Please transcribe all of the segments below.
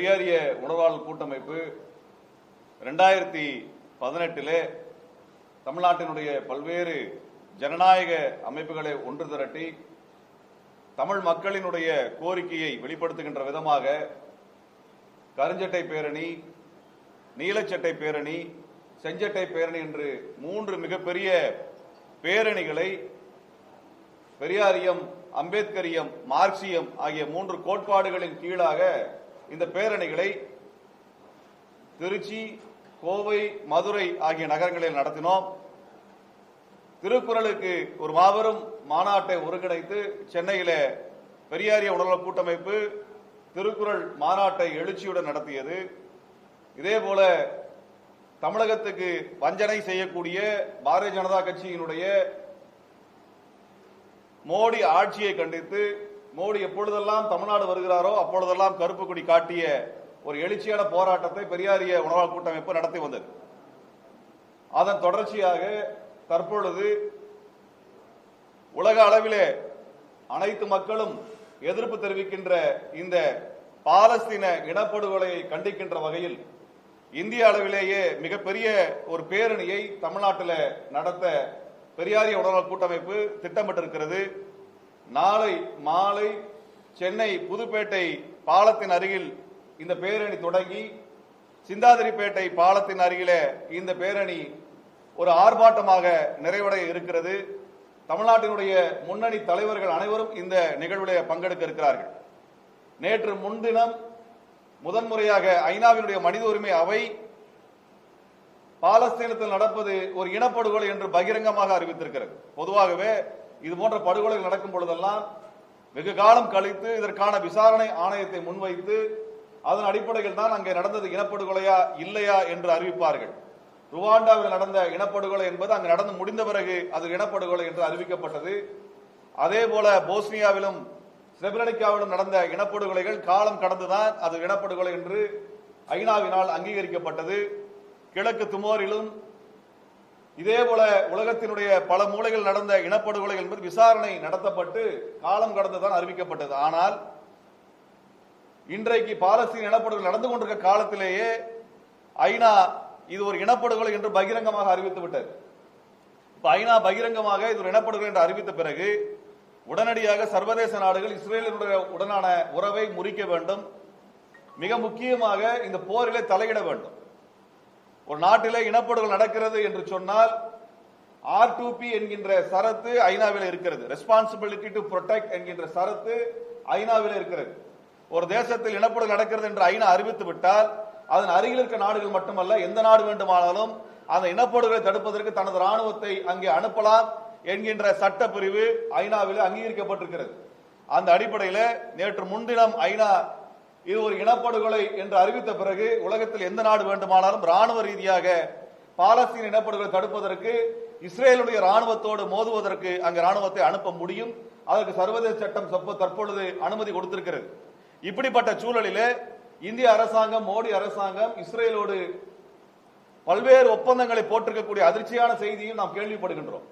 பெரியாரிய உணர்வாளர் கூட்டமைப்பு 2018 தமிழ்நாட்டினுடைய பல்வேறு ஜனநாயக அமைப்புகளை ஒன்று திரட்டி தமிழ் மக்களினுடைய கோரிக்கையை வெளிப்படுத்துகின்ற விதமாக கருஞ்சட்டை பேரணி, நீலச்சட்டை பேரணி, செஞ்சட்டை பேரணி என்று 3 மிகப்பெரிய பேரணிகளை பெரியாரியம், அம்பேத்கரியம், மார்க்சியம் ஆகிய 3 கோட்பாடுகளின் கீழாக இந்த பேரணிகளை திருச்சி, கோவை, மதுரை ஆகிய நகரங்களில் நடத்தினோம். திருக்குறளுக்கு ஒரு மாபெரும் மாநாட்டை ஒருங்கிணைத்து சென்னையில பெரியாரிய உணர்வாளர் கூட்டமைப்பு திருக்குறள் மாநாட்டை எழுச்சியுடன் நடத்தியது. இதேபோல தமிழகத்துக்கு வஞ்சனை செய்யக்கூடிய பாரதிய ஜனதா கட்சியினுடைய மோடி ஆட்சியை கண்டித்து, மோடி எப்பொழுதெல்லாம் தமிழ்நாடு வருகிறாரோ அப்பொழுதெல்லாம் கருப்பு கொடி காட்டிய ஒரு எழுச்சியான போராட்டத்தை பெரியாரிய உணர்வாளர் கூட்டமைப்பு நடத்தி வந்தது. அதன் தொடர்ச்சியாக தற்பொழுது உலக அளவிலே அனைத்து மக்களும் எதிர்ப்பு தெரிவிக்கின்ற இந்த பாலஸ்தீன இனப்படுகொலையை கண்டிக்கின்ற வகையில் இந்திய அளவிலேயே மிகப்பெரிய ஒரு பேரணியை தமிழ்நாட்டில் நடத்த பெரியாரிய உணர்வாளர் கூட்டமைப்பு திட்டமிட்டிருக்கிறது. நாளை மாலை சென்னை புதுப்பேட்டை பாலத்தின் அருகில் இந்த பேரணி தொடங்கி சிந்தாதிரிப்பேட்டை பாலத்தின் அருகிலே இந்த பேரணி ஒரு ஆர்ப்பாட்டமாக நிறைவடைய இருக்கிறது. தமிழ்நாட்டினுடைய முன்னணி தலைவர்கள் அனைவரும் இந்த நிகழ்விலே பங்கெடுக்க இருக்கிறார்கள். நேற்று முன்தினம் முதன்முறையாக ஐநாவினுடைய மனித உரிமை அவை பாலஸ்தீனத்தில் நடப்பது ஒரு இனப்படுகொலை என்று பகிரங்கமாக அறிவித்திருக்கிறது. பொதுவாகவே இது போன்ற படுகொலைகள் நடக்கும் பொழுதெல்லாம் வெகு காலம் கழித்து இதற்கான விசாரணை ஆணையத்தை முன்வைத்து அதன் அடிப்படையில் தான் அங்கே நடந்தது இனப்படுகொலையா இல்லையா என்று அறிவிப்பார்கள். ருவாண்டாவில் நடந்த இனப்படுகொலை என்பது அங்கு நடந்து முடிந்த பிறகு அது இனப்படுகொலை என்று அறிவிக்கப்பட்டது. அதே போல போஸ்னியாவிலும் ஸ்ரெப்ரெனிக்காவிலும் நடந்த இனப்படுகொலைகள் காலம் கடந்துதான் அது இனப்படுகொலை என்று ஐநாவினால் அங்கீகரிக்கப்பட்டது. கிழக்கு திமோரிலும் இதேபோல உலகத்தினுடைய பல மூலைகள் நடந்த இனப்படுகொலைகள் என்பது விசாரணை நடத்தப்பட்டு காலம் கடந்துதான் அறிவிக்கப்பட்டது. ஆனால் இன்றைக்கு பாலஸ்தீன இனப்படுகொலை நடந்து கொண்டிருக்க காலத்திலேயே ஐநா இது ஒரு இனப்படுகொலை என்று பகிரங்கமாக அறிவித்து விட்டது. இப்ப ஐநா பகிரங்கமாக இது ஒரு இனப்படுகொலை என்று அறிவித்த பிறகு உடனடியாக சர்வதேச நாடுகள் இஸ்ரேலுடைய உடனான உறவை முறிக்க வேண்டும். மிக முக்கியமாக இந்த போரிலே தலையிட வேண்டும். ஒரு நாட்டிலே இனப்படுகொலை நடக்கிறது என்று சொன்னால் R2P என்கின்ற சரத்து ஐநாவில் இருக்கிறது. ரெஸ்பான்சிபிலிட்டி டு ப்ரொடெக்ட் என்கின்ற சரத்து ஐநாவில் இருக்கிறது. ஒரு தேசத்தில் இனப்படுகொலை நடக்கிறது என்று ஐநா அறிவித்து விட்டால் அதன் அருகில் இருக்க நாடுகள் மட்டுமல்ல எந்த நாடு வேண்டுமானாலும் அந்த இனப்படுகொலை தடுப்பதற்கு தனது ராணுவத்தை அங்கே அனுப்பலாம் என்கின்ற சட்ட பிரிவு ஐநாவில் அங்கீகரிக்கப்பட்டிருக்கிறது. அந்த அடிப்படையில் நேற்று முன்தினம் ஐநா இது ஒரு இனப்படுகொலை என்று அறிவித்த பிறகு உலகத்தில் எந்த நாடு வேண்டுமானாலும் ராணுவ ரீதியாக பாலஸ்தீன இனப்படுகொலை தடுப்பதற்கு இஸ்ரேலுடைய ராணுவத்தோடு மோதுவதற்கு அங்கு ராணுவத்தை அனுப்ப முடியும். அதற்கு சர்வதேச சட்டம் தற்பொழுது அனுமதி கொடுத்திருக்கிறது. இப்படிப்பட்ட சூழலிலே இந்திய அரசாங்கம், மோடி அரசாங்கம் இஸ்ரேலோடு பல்வேறு ஒப்பந்தங்களை போட்டிருக்கக்கூடிய அதிர்ச்சியான செய்தியும் நாம் கேள்விப்படுகின்றோம்.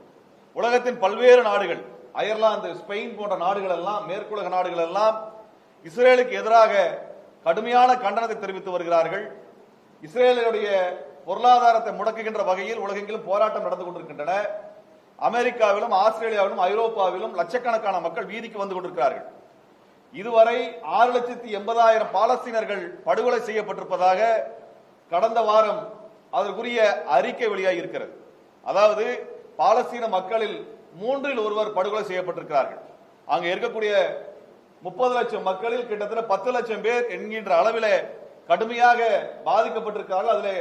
உலகத்தின் பல்வேறு நாடுகள், அயர்லாந்து, ஸ்பெயின் போன்ற நாடுகள் எல்லாம், மேற்குலக நாடுகள் எல்லாம் இஸ்ரேலுக்கு எதிராக கடுமையான கண்டனத்தை தெரிவித்து வருகிறார்கள். இஸ்ரேலுடைய பொருளாதாரத்தை முடக்குகின்ற வகையில் உலகெங்கிலும் போராட்டம் நடந்து கொண்டிருக்கின்றன. அமெரிக்காவிலும், ஆஸ்திரேலியாவிலும், ஐரோப்பாவிலும் லட்சக்கணக்கான மக்கள் வீதிக்கு வந்து கொண்டிருக்கிறார்கள். இதுவரை 6,80,000 பாலஸ்தீனர்கள் படுகொலை செய்யப்பட்டிருப்பதாக கடந்த வாரம் அதற்குரிய அறிக்கை வெளியாகி இருக்கிறது. அதாவது பாலஸ்தீன மக்களில் 3 ஒருவர் படுகொலை செய்யப்பட்டிருக்கிறார்கள். அங்க இருக்கக்கூடிய 30 லட்சம் மக்களில் கிட்டத்தட்ட 10 லட்சம் பேர் என்கின்ற அளவில் கடுமையாக பாதிக்கப்பட்டிருக்கிறார்கள். அதில்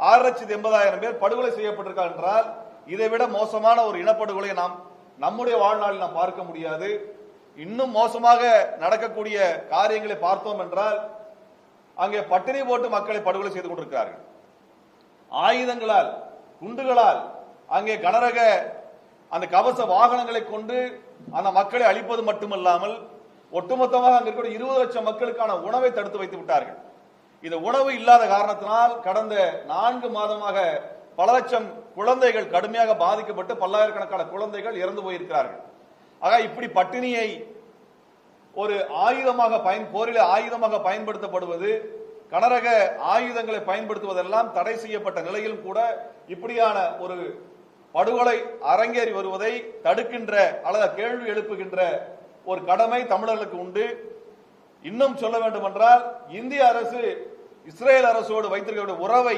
6,80,000 பேர் படுகொலை செய்யப்பட்டிருக்கிறார் என்றால் இதைவிட மோசமான ஒரு இனப்படுகொலை நாம் நம்முடைய வாழ்நாளில் நாம் பார்க்க முடியாது. இன்னும் மோசமாக நடக்கக்கூடிய காரியங்களை பார்த்தோம் என்றால் அங்கே பட்டினி போட்டு மக்களை படுகொலை செய்து கொண்டிருக்கிறார்கள். ஆயுதங்களால், குண்டுகளால், அங்கே கனரக அந்த கவச வாகனங்களை கொண்டு அந்த மக்களை அழிப்பது மட்டுமல்லாமல் ஒட்டுமொத்தமாக அங்க இருக்கிற 20 லட்சம் மக்களுக்கான உணவை தடுத்து வைத்து விட்டார்கள். இந்த உணவு இல்லாத காரணத்தினால் கடந்த 4 மாதமாக பல லட்சம் குழந்தைகள் கடுமையாக பாதிக்கப்பட்டு பல்லாயிரக்கணக்கான குழந்தைகள் இறந்து போயிருக்கிறார்கள். ஆக இப்படி பட்டினியை ஒரு ஆயுதமாக போரிலே ஆயுதமாக பயன்படுத்தப்படுவது கனரக ஆயுதங்களை பயன்படுத்துவதெல்லாம் தடை செய்யப்பட்ட நிலையிலும் கூட இப்படியான ஒரு படுகொலை அரங்கேறி வருவதை தடுக்கின்ற அல்லது கேள்வி எழுப்புகின்ற ஒரு கடமை தமிழர்களுக்கு உண்டு. இன்னும் சொல்ல வேண்டும் என்றால், இந்திய அரசு இஸ்ரேல் அரசோடு வைத்திருக்க உறவை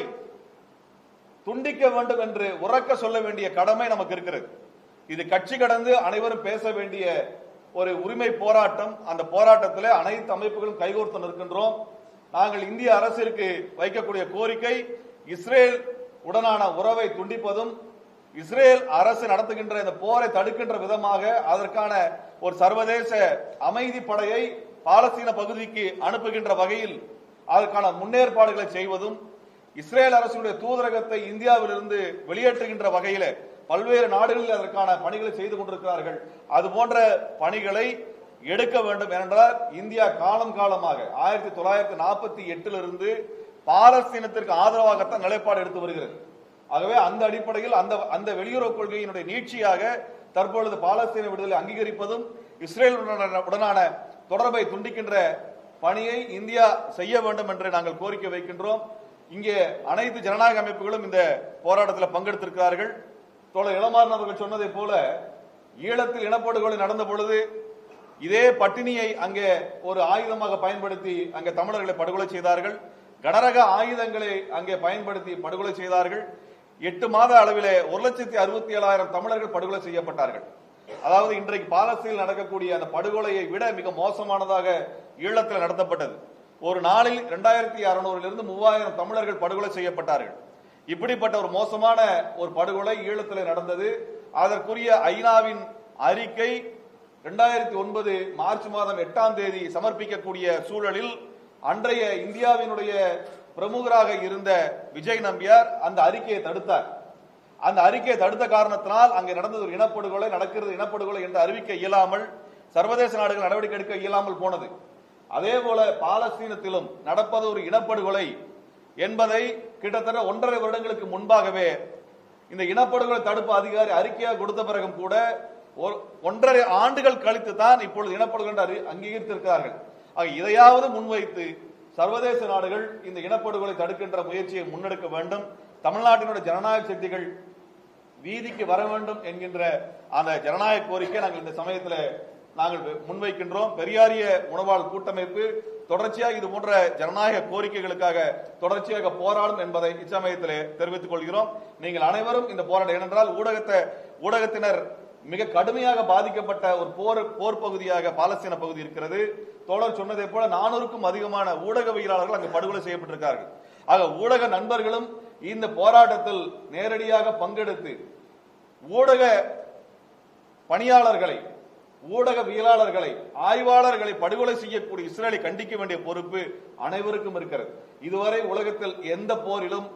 துண்டிக்க வேண்டும் என்று உறக்க சொல்ல வேண்டிய கடமை நமக்கு இருக்கிறது. இது கட்சி கடந்து அனைவரும் பேச வேண்டிய ஒரு உரிமை போராட்டம். அந்த போராட்டத்தில் அனைத்து அமைப்புகளும் கைகோர்த்து நிற்கின்றோம். நாங்கள் இந்திய அரசிற்கு வைக்கக்கூடிய கோரிக்கை, இஸ்ரேல் உடனான உறவை துண்டிப்பதும், இஸ்ரேல் அரசு நடத்துகின்ற இந்த போரை தடுக்கின்ற விதமாக அதற்கான ஒரு சர்வதேச அமைதி படையை பாலஸ்தீன பகுதிக்கு அனுப்புகின்ற வகையில் அதற்கான முன்னேற்பாடுகளை செய்வதும், இஸ்ரேல் அரசுடைய தூதரகத்தை இந்தியாவிலிருந்து வெளியேற்றுகின்ற வகையில பல்வேறு நாடுகளில் அதற்கான பணிகளை செய்து கொண்டிருக்கிறார்கள். அது போன்ற பணிகளை எடுக்க வேண்டும். ஏனென்றால் இந்தியா காலம் காலமாக 1948 பாலஸ்தீனத்திற்கு ஆதரவாகத்தான் நிலைப்பாடு எடுத்து வருகிறது. ஆகவே அந்த அடிப்படையில் அந்த வெளியுறவு கொள்கையினுடைய நீட்சியாக தற்பொழுது பாலஸ்தீன விடுதலை அங்கீகரிப்பதும் இஸ்ரேல் உடனான தொடர்பை துண்டிக்கின்ற பணியை இந்தியா செய்ய வேண்டும் என்று நாங்கள் கோரிக்கை வைக்கின்றோம். இங்கே அனைத்து ஜனநாயக அமைப்புகளும் இந்த போராட்டத்தில் பங்கெடுத்திருக்கிறார்கள். தோழர் இளமாறன் அவர்கள் சொன்னதை போல, ஈழத்தில் இனப்படுகொலை நடந்த பொழுது இதே பட்டினியை அங்கே ஒரு ஆயுதமாக பயன்படுத்தி அங்கே தமிழர்களை படுகொலை செய்தார்கள். கனரக ஆயுதங்களை அங்கே பயன்படுத்தி படுகொலை செய்தார்கள். 8 மாத அளவிலே 1,67,000 தமிழர்கள் படுகொலை செய்யப்பட்டார்கள். அதாவது இன்றைக்கு பாலஸ்தீனில் நடக்கக்கூடிய அந்த படுகொலையை விட மிக மோசமானதாக ஈழத்தில் நடத்தப்பட்டது. ஒரு நாளில் 2,600 3,000 தமிழர்கள் படுகொலை செய்யப்பட்டார்கள். இப்படிப்பட்ட ஒரு மோசமான ஒரு படுகொலை ஈழத்தில் நடந்தது. அதற்குரிய ஐநாவின் அறிக்கை 2009 மார்ச் மாதம் 8ஆம் தேதி சமர்ப்பிக்கக்கூடிய சூழலில் அன்றைய இந்தியாவினுடைய பிரமுகராக இருந்த விஜய் நம்பியார் அந்த அறிக்கையை தடுத்தார். அந்த அறிக்கையை தடுத்த காரணத்தினால் அங்கே நடந்தது ஒரு இனப்படுகொலை, நடக்கிறது இனப்படுகொலை என்று அறிவிக்க இயலாமல், சர்வதேச நாடுகள் நடவடிக்கை எடுக்க இயலாமல் போனது. அதே போல பாலஸ்தீனத்திலும் நடப்பது ஒரு இனப்படுகொலை என்பதை கிட்டத்தட்ட 1.5 வருடங்களுக்கு முன்பாகவே இந்த இனப்படுகொலை தடுப்பு அதிகாரி அறிக்கையாக கொடுத்த பிறகும் கூட 1.5 ஆண்டுகள் கழித்து தான் இப்பொழுது இனப்படுகொலை அங்கீகரித்திருக்கிறார்கள். இதையாவது முன்வைத்து சர்வதேச நாடுகள் இந்த இனப்படுகொலை தடுக்கின்ற முயற்சியை முன்னெடுக்க வேண்டும். தமிழ்நாட்டினுடைய ஜனநாயக சக்திகள் வீதிக்கு வர வேண்டும் என்கின்ற அந்த ஜனநாயக கோரிக்கை நாங்கள் இந்த சமயத்தில் நாங்கள் முன்வைக்கின்றோம். பெரியாரிய உணவாளர் கூட்டமைப்பு தொடர்ச்சியாக இது போன்ற ஜனநாயக கோரிக்கைகளுக்காக தொடர்ச்சியாக போராடும் என்பதை இச்சமயத்திலே தெரிவித்துக் கொள்கிறோம். நீங்கள் அனைவரும் இந்த போராட்டம், ஏனென்றால் ஊடகத்தினர் மிக கடுமையாக பாதிக்கப்பட்ட ஒரு போர் பகுதியாக பாலஸ்தீன பகுதி இருக்கிறது. தோழர் சொன்னதை போல 400க்கும் அதிகமான ஊடகவியலாளர்கள் அங்கு படுகொலை செய்யப்பட்டிருக்கிறார்கள். ஆக ஊடக நண்பர்களும் இந்த போராட்டத்தில் நேரடியாக பங்கெடுத்து ஊடக பணியாளர்களை, ஊடகவியலாளர்களை, ஆய்வாளர்களை படுகொலை செய்யக்கூடிய இஸ்ரேலை கண்டிக்க வேண்டிய பொறுப்பு அனைவருக்கும் இருக்கிறது. இதுவரை உலகத்தில் எந்த போரிலும்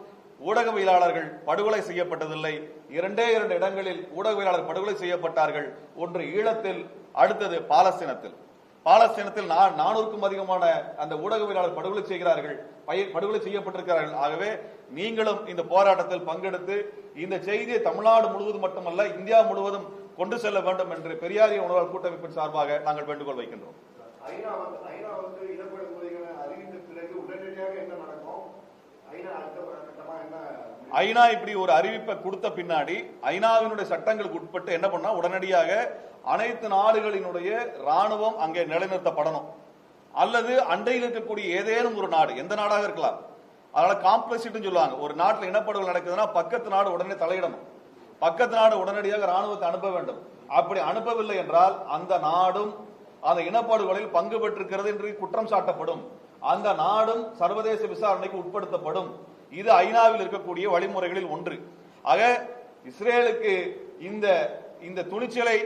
ஊடகவியலாளர்கள் படுகொலை செய்யப்பட்டதில்லை. 2 இடங்களில் ஊடகவியலாளர் படுகொலை செய்யப்பட்டார்கள். ஒன்று ஈழத்தில், அடுத்தது பாலஸ்தீனத்தில். 400க்கும் அதிகமான அந்த ஊடகவியலாளர் படுகொலை செய்யப்பட்டிருக்கிறார்கள். ஆகவே நீங்களும் இந்த போராட்டத்தில் பங்கெடுத்து இந்த செய்தியை தமிழ்நாடு முழுவதும் மட்டுமல்ல இந்தியா முழுவதும் கொண்டு செல்ல வேண்டும் என்று பெரியாரிய உணர்வாளர் கூட்டமைப்பின் சார்பாக நாங்கள் வேண்டுகோள் வைக்கின்றோம். ஐநா இப்படி ஒரு அறிவிப்பை கொடுத்த பின்னாடி ஐநாவினுடைய சட்டங்களுக்கு உட்பட்டு என்ன பண்ணா, உடனடியாக அனைத்து நாடுகளினுடைய ராணுவம் அங்கே நிலைநிறுத்தப்படணும். அல்லது அண்டையில் இருக்கக்கூடிய ஏதேனும் ஒரு நாடு, எந்த நாடாக இருக்கலாம், அதனால காம்ப்ளெக்சிட்டி சொல்லுவாங்க. ஒரு நாட்டில் இனப்படுகொலை நடக்குதுன்னா பக்கத்து நாடு உடனே தலையிடணும். பக்கத்து நாடு உடனடியாக ராணுவத்தை அனுப்ப வேண்டும். அப்படி அனுப்பவில்லை என்றால் அந்த நாடும் அந்த இனப்படுகொலையில் பங்கு பெற்றிருக்கிறது என்று குற்றம் சாட்டப்படும். அந்த நாடும் சர்வதேச விசாரணைக்கு உட்படுத்தப்படும். இது ஐநாவில் இருக்கக்கூடிய வழிமுறைகளில் ஒன்று. ஆக இஸ்ரேலுக்கு இந்த துணிச்சலை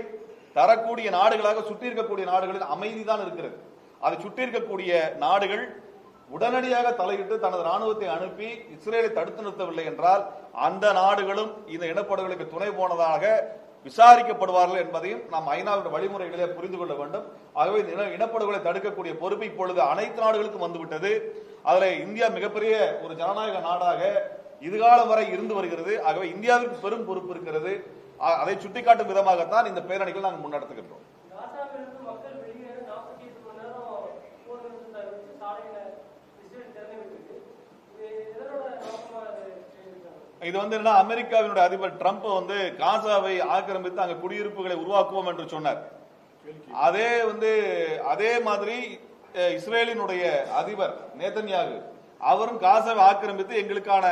தரக்கூடிய நாடுகளாக சுற்றி இருக்கக்கூடிய நாடுகளில் அமைதி தான் இருக்கிறது. அதை சுற்றி இருக்கக்கூடிய நாடுகள் உடனடியாக தலையிட்டு தனது ராணுவத்தை அனுப்பி இஸ்ரேலை தடுத்து நிறுத்தவில்லை என்றால் அந்த நாடுகளும் இந்த இனப்படுகொலைக்கு துணை போனதாக விசாரிக்கப்படுவார்கள் என்பதையும் நாம் ஐநாவின் வழிமுறைகளை புரிந்து கொள்ள வேண்டும். ஆகவே இனப்படுகொலை தடுக்கக்கூடிய பொறுப்பு இப்பொழுது அனைத்து நாடுகளுக்கும் வந்துவிட்டது. அதில் இந்தியா மிகப்பெரிய ஒரு ஜனநாயக நாடாக இதுகாலம் வரை இருந்து வருகிறது. ஆகவே இந்தியாவிற்கு பெரும் பொறுப்பு இருக்கிறது. அதை சுட்டிக்காட்டும் விதமாகத்தான் இந்த பேரணிகள் நாங்கள் முன்னெடுத்துகின்றோம். இது வந்து என்ன, அமெரிக்காவினுடைய அதிபர் ட்ரம்ப் வந்து காசாவை ஆக்கிரமித்து அங்க குடியிருப்புகளை உருவாக்குவோம் என்று சொன்னார். அதே மாதிரி இஸ்ரேலினுடைய அதிபர் நேதன்யாகு அவரும் காசாவை ஆக்கிரமித்து எங்களுக்கான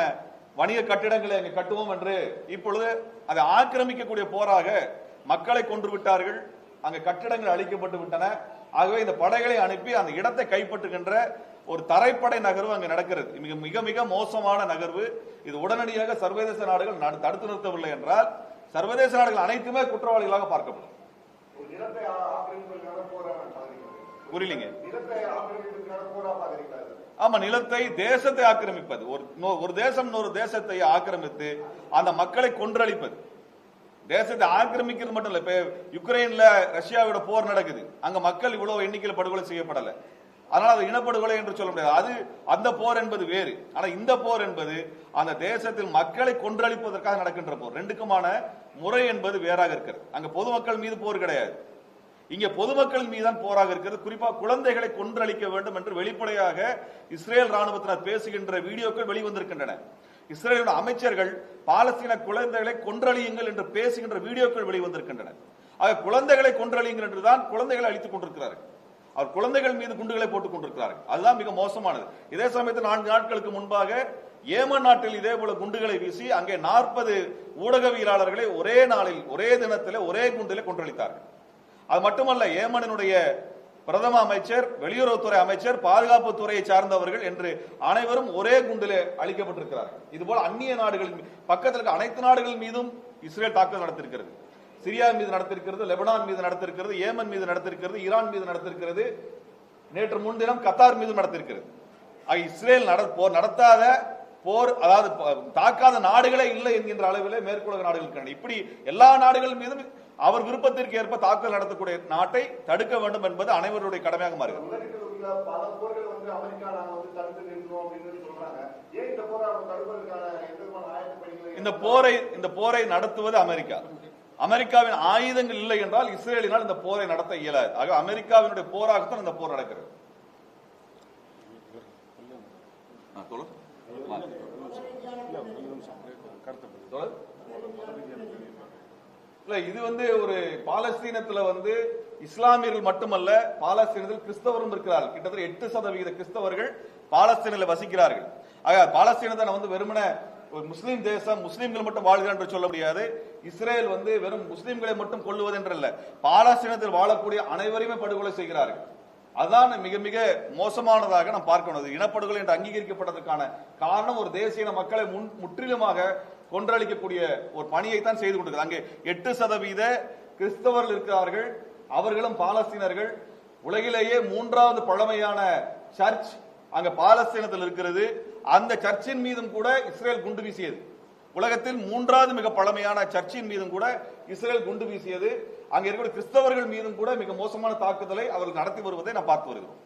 வணிக கட்டிடங்களை அங்கு கட்டுவோம் என்று இப்பொழுது அதை ஆக்கிரமிக்கக்கூடிய போராக மக்களை கொன்று விட்டார்கள். அங்க கட்டிடங்கள் அழிக்கப்பட்டு விட்டன. ஆகவே இந்த படைகளை அனுப்பி அந்த இடத்தை கைப்பற்றுகின்ற ஒரு தரைப்படை நகர்வு அங்கு நடக்கிறது. மிக மிக மோசமான நகர்வு. இது உடனடியாக சர்வதேச நாடுகள் தடுத்து நிறுத்தவில்லை என்றால் சர்வதேச நாடுகள் அனைத்துமே குற்றவாளிகளாக பார்க்கப்படும். புரியலீங்க? ஆமா, நிலத்தை தேசத்தை ஆக்கிரமிப்பது, ஒரு தேசம் இன்னொரு தேசத்தை ஆக்கிரமித்து அந்த மக்களை கொன்றளிப்பது. தேசத்தை ஆக்கிரமிக்கிறது மட்டும் இல்ல. இப்ப யுக்ரைன்ல ரஷ்யாவோட போர் நடக்குது. அங்க மக்கள் இவ்வளவு எண்ணிக்கையில் படுகொலை செய்யப்படல. அதனால அது இனப்படுகொலை என்று சொல்ல முடியாது. அது அந்த போர் என்பது வேறு. ஆனா இந்த போர் என்பது அந்த தேசத்தில் மக்களை கொன்றளிப்பதற்காக நடக்கின்ற போர். ரெண்டுக்குமான முறை என்பது வேறாக இருக்கிறது. அங்க பொதுமக்கள் மீது போர் கிடையாது. இங்க பொதுமக்கள் மீதான் போராக இருக்கிறது. குறிப்பா குழந்தைகளை கொன்றளிக்க வேண்டும் என்று வெளிப்படையாக இஸ்ரேல் ராணுவத்தினர் பேசுகின்ற வீடியோக்கள் வெளிவந்திருக்கின்றன. இஸ்ரேலுடைய அமைச்சர்கள் பாலஸ்தீன குழந்தைகளை கொன்றளியுங்கள் என்று பேசுகின்ற வீடியோக்கள் வெளிவந்திருக்கின்றன. ஆக குழந்தைகளை கொன்றளியுங்கள் என்றுதான் குழந்தைகளை அழித்துக் கொண்டிருக்கிறார்கள். அவர் குழந்தைகள் மீது குண்டுகளை போட்டுக் கொண்டிருக்கிறார்கள். அதுதான் மிக மோசமானது. இதே சமயத்தில் 4 நாட்களுக்கு முன்பாக ஏமன் நாட்டில் இதே போல குண்டுகளை வீசி அங்கே 40 ஊடகவியலாளர்களை ஒரே நாளில் ஒரே தினத்தில் ஒரே குண்டிலே கொன்றளித்தார்கள். அது மட்டுமல்ல, ஏமனினுடைய பிரதம அமைச்சர், வெளியுறவுத்துறை அமைச்சர், பாதுகாப்புத்துறையை சார்ந்தவர்கள் என்று அனைவரும் ஒரே குண்டிலே அளிக்கப்பட்டிருக்கிறார்கள். இதுபோல அந்நிய நாடுகள் பக்கத்தில் இருக்க அனைத்து நாடுகள் மீதும் இஸ்ரேல் தாக்குதல் நடத்திருக்கிறது. சிரியா மீது நடத்திருக்கிறது, லெபனான் மீது நடத்திருக்கிறது, ஏமன் மீது நடத்திருக்கிறது, ஈரான் மீது நடத்திருக்கிறது, நேற்று முன்தினம் கத்தார் மீது நடத்திருக்கிறது. இஸ்ரேல் நடத்தாத போர், அதாவது தாக்காத நாடுகளே இல்லை என்கின்ற அளவிலே மேற்குலக நாடுகள் இப்படி எல்லா நாடுகள் மீதும் அவர் விருப்பத்திற்கு ஏற்ப தாக்குதல் நடத்தக்கூடிய நாட்டை தடுக்க வேண்டும் என்பது அனைவருடைய கடமையாக மாறுகிறது. இந்த போரை நடத்துவது அமெரிக்கா. அமெரிக்காவின் ஆயுதங்கள் இல்லை என்றால் இஸ்ரேலினால் இந்த போரை நடத்த இயலாது. ஆக அமெரிக்காவினுடைய போராகத்தான் இந்த போர் நடக்கிறது. இது ஒரு பாலஸ்தீனத்துல இஸ்லாமியர்கள் மட்டுமல்ல, பாலஸ்தீனத்தில் கிறிஸ்தவரும் இருக்கிறார்கள். கிட்டத்தட்ட 8% கிறிஸ்தவர்கள் பாலஸ்தீனில் வசிக்கிறார்கள். ஆக பாலஸ்தீனத்தை வெறுமன ஒரு முஸ்லீம் தேசம், முஸ்லீம்கள் மட்டும் வாழ்கிறார் என்று சொல்ல முடியாது. இஸ்ரேல் வெறும் முஸ்லீம்களை மட்டும் கொள்ளுவது என்றல்ல, பாலஸ்தீனத்தில் வாழக்கூடிய அனைவரையுமே படுகொலை செய்கிறார்கள். அதுதான் மிக மிக மோசமானதாக நாம் பார்க்கணும். இனப்படுகொலை என்று அங்கீகரிக்கப்பட்டதற்கான காரணம் ஒரு தேசிய மக்களை முற்றிலுமாக கொன்றளிக்கக்கூடிய ஒரு பணியை தான் செய்து கொண்டிருக்கிறது. அங்கே 8% கிறிஸ்தவர்கள் இருக்கிறார்கள். அவர்களும் பாலஸ்தீனர்கள். உலகிலேயே 3வது பழமையான சர்ச் அங்க பாலஸ்தீனத்தில் இருக்கிறது. அந்த சர்ச்சின் மீதும் கூட இஸ்ரேல் குண்டு வீசியது. உலகத்தில் 3வது மிக பழமையான சர்ச்சின் மீதும் கூட இஸ்ரேல் குண்டு வீசியது. அங்க இருக்கிற கிறிஸ்தவர்கள் மீதும் கூட மிக மோசமான தாக்குதலை அவர்கள் நடத்தி வருவதை நாம் பார்த்து வருகிறோம்.